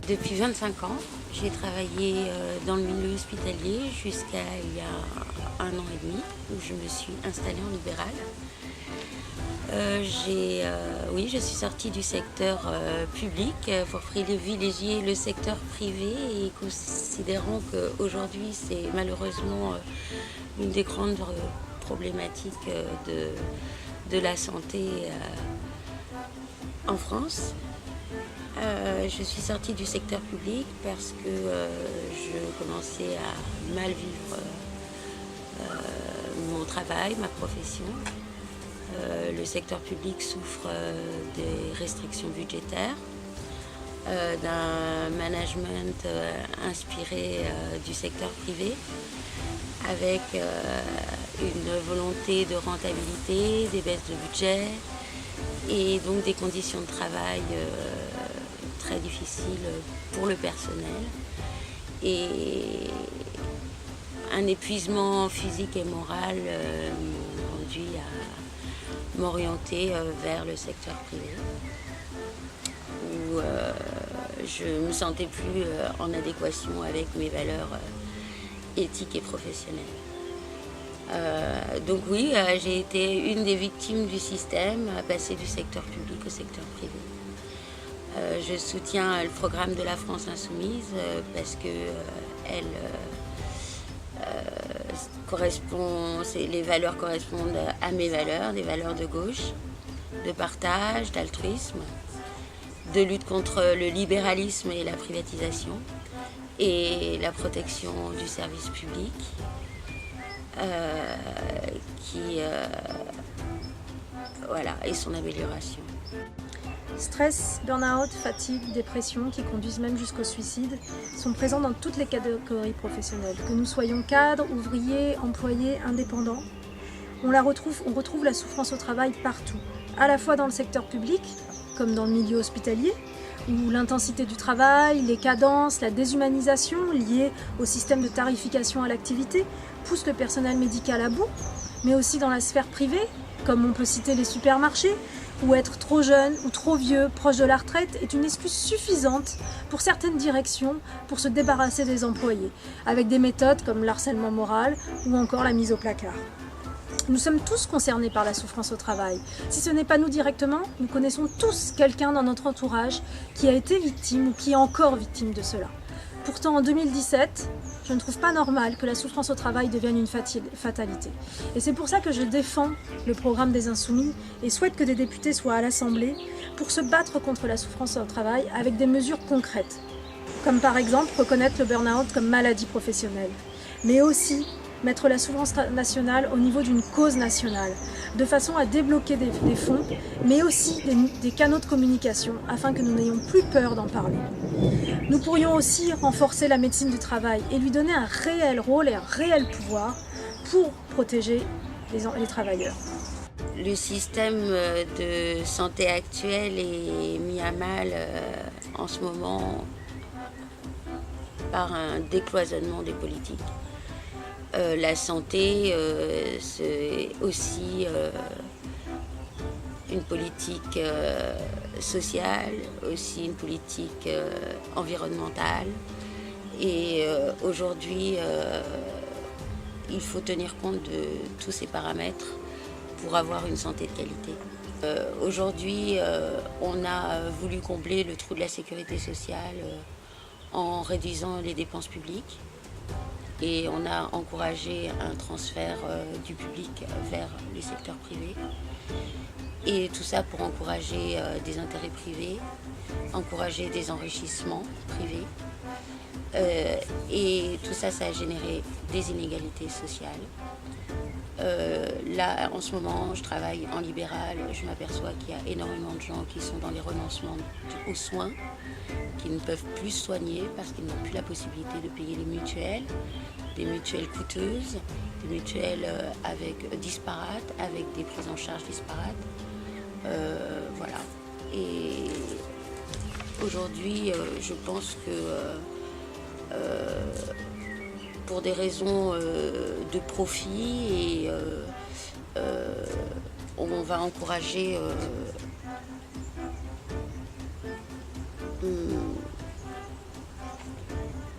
Depuis 25 ans, j'ai travaillé dans le milieu hospitalier jusqu'à il y a 1 an et demi où je me suis installée en libéral. Oui, je suis sortie du secteur public pour privilégier le secteur privé et considérant qu'aujourd'hui c'est malheureusement une des grandes problématiques de la santé en France. Je suis sortie du secteur public parce que je commençais à mal vivre mon travail, ma profession. Le secteur public souffre des restrictions budgétaires, d'un management inspiré du secteur privé, avec une volonté de rentabilité, des baisses de budget et donc des conditions de travail très difficiles pour le personnel et un épuisement physique et moral m'ont conduit à m'orienter vers le secteur privé où je ne me sentais plus en adéquation avec mes valeurs éthiques et professionnelles. Donc oui, j'ai été une des victimes du système à passer du secteur public au secteur privé. Je soutiens le programme de la France Insoumise parce que les valeurs correspondent à mes valeurs, des valeurs de gauche, de partage, d'altruisme, de lutte contre le libéralisme et la privatisation et la protection du service public. Et son amélioration. Stress, burn-out, fatigue, dépression, qui conduisent même jusqu'au suicide, sont présents dans toutes les catégories professionnelles. Que nous soyons cadres, ouvriers, employés, indépendants, on retrouve la souffrance au travail partout, à la fois dans le secteur public, comme dans le milieu hospitalier, où l'intensité du travail, les cadences, la déshumanisation liée au système de tarification à l'activité poussent le personnel médical à bout, mais aussi dans la sphère privée, comme on peut citer les supermarchés, où être trop jeune ou trop vieux, proche de la retraite, est une excuse suffisante pour certaines directions pour se débarrasser des employés, avec des méthodes comme l'harcèlement moral ou encore la mise au placard. Nous sommes tous concernés par la souffrance au travail. Si ce n'est pas nous directement, nous connaissons tous quelqu'un dans notre entourage qui a été victime ou qui est encore victime de cela. Pourtant, en 2017, je ne trouve pas normal que la souffrance au travail devienne une fatalité. Et c'est pour ça que je défends le programme des Insoumis et souhaite que des députés soient à l'Assemblée pour se battre contre la souffrance au travail avec des mesures concrètes. Comme par exemple reconnaître le burn-out comme maladie professionnelle, mais aussi mettre la souffrance nationale au niveau d'une cause nationale, de façon à débloquer des fonds, mais aussi des canaux de communication, afin que nous n'ayons plus peur d'en parler. Nous pourrions aussi renforcer la médecine du travail et lui donner un réel rôle et un réel pouvoir pour protéger les travailleurs. Le système de santé actuel est mis à mal en ce moment par un décloisonnement des politiques. La santé, c'est aussi une politique sociale, aussi une politique environnementale. Et aujourd'hui, il faut tenir compte de tous ces paramètres pour avoir une santé de qualité. Aujourd'hui, on a voulu combler le trou de la sécurité sociale en réduisant les dépenses publiques. Et on a encouragé un transfert du public vers les secteurs privés. Et tout ça pour encourager des intérêts privés, encourager des enrichissements privés. Et tout ça, ça a généré des inégalités sociales. Là, en ce moment, je travaille en libéral. Je m'aperçois qu'il y a énormément de gens qui sont dans les renoncements aux soins, qui ne peuvent plus soigner parce qu'ils n'ont plus la possibilité de payer les mutuelles, des mutuelles coûteuses, des mutuelles disparates, avec des prises en charge disparates. Voilà. Et aujourd'hui, je pense que pour des raisons de profit, on va encourager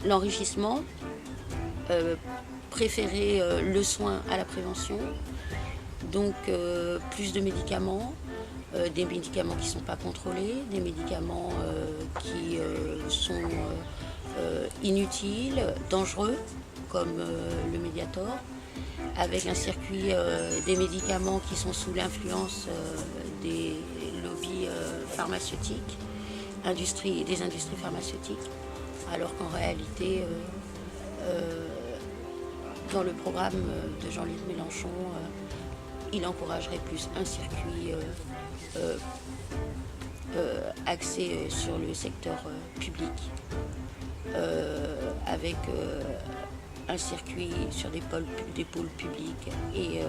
l'enrichissement, préférer le soin à la prévention, donc plus de médicaments, des médicaments qui ne sont pas contrôlés, des médicaments qui sont inutiles, dangereux, comme le Mediator, avec un circuit des médicaments qui sont sous l'influence des lobbies pharmaceutiques, des industries pharmaceutiques, alors qu'en réalité, dans le programme de Jean-Luc Mélenchon, il encouragerait plus un circuit axé sur le secteur public, avec un circuit sur des pôles publics et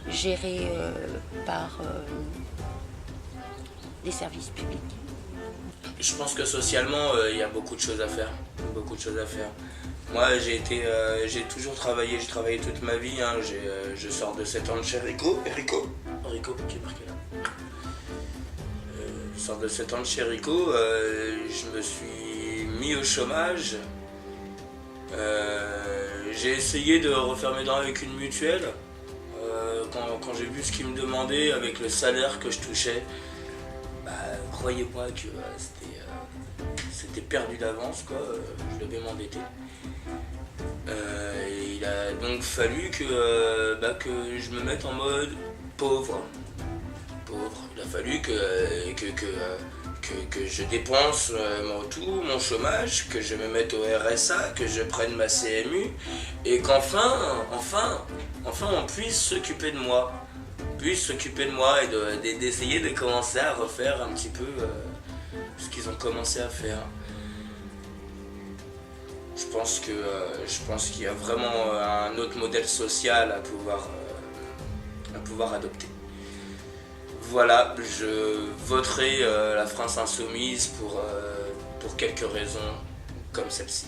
géré par des services publics. Je pense que socialement, il y a beaucoup de choses à faire. Beaucoup de choses à faire. Moi, j'ai toujours travaillé, j'ai travaillé toute ma vie. Hein. Je sors de 7 ans de chez Rico, qui est marqué là. Je sors de 7 ans de chez Rico. Je me suis mis au chômage. J'ai essayé de refaire mes dents avec une mutuelle. Quand j'ai vu ce qu'ils me demandaient avec le salaire que je touchais, croyez-moi que c'était perdu d'avance, quoi. Je devais m'endetter. Il a donc fallu que je me mette en mode pauvre. Il a fallu que je dépense tout mon chômage, que je me mette au RSA, que je prenne ma CMU et qu'enfin on puisse s'occuper de moi. Et d'essayer de commencer à refaire un petit peu ce qu'ils ont commencé à faire. Je pense qu'il y a vraiment un autre modèle social à pouvoir adopter. Voilà, je voterai la France Insoumise pour quelques raisons comme celle-ci.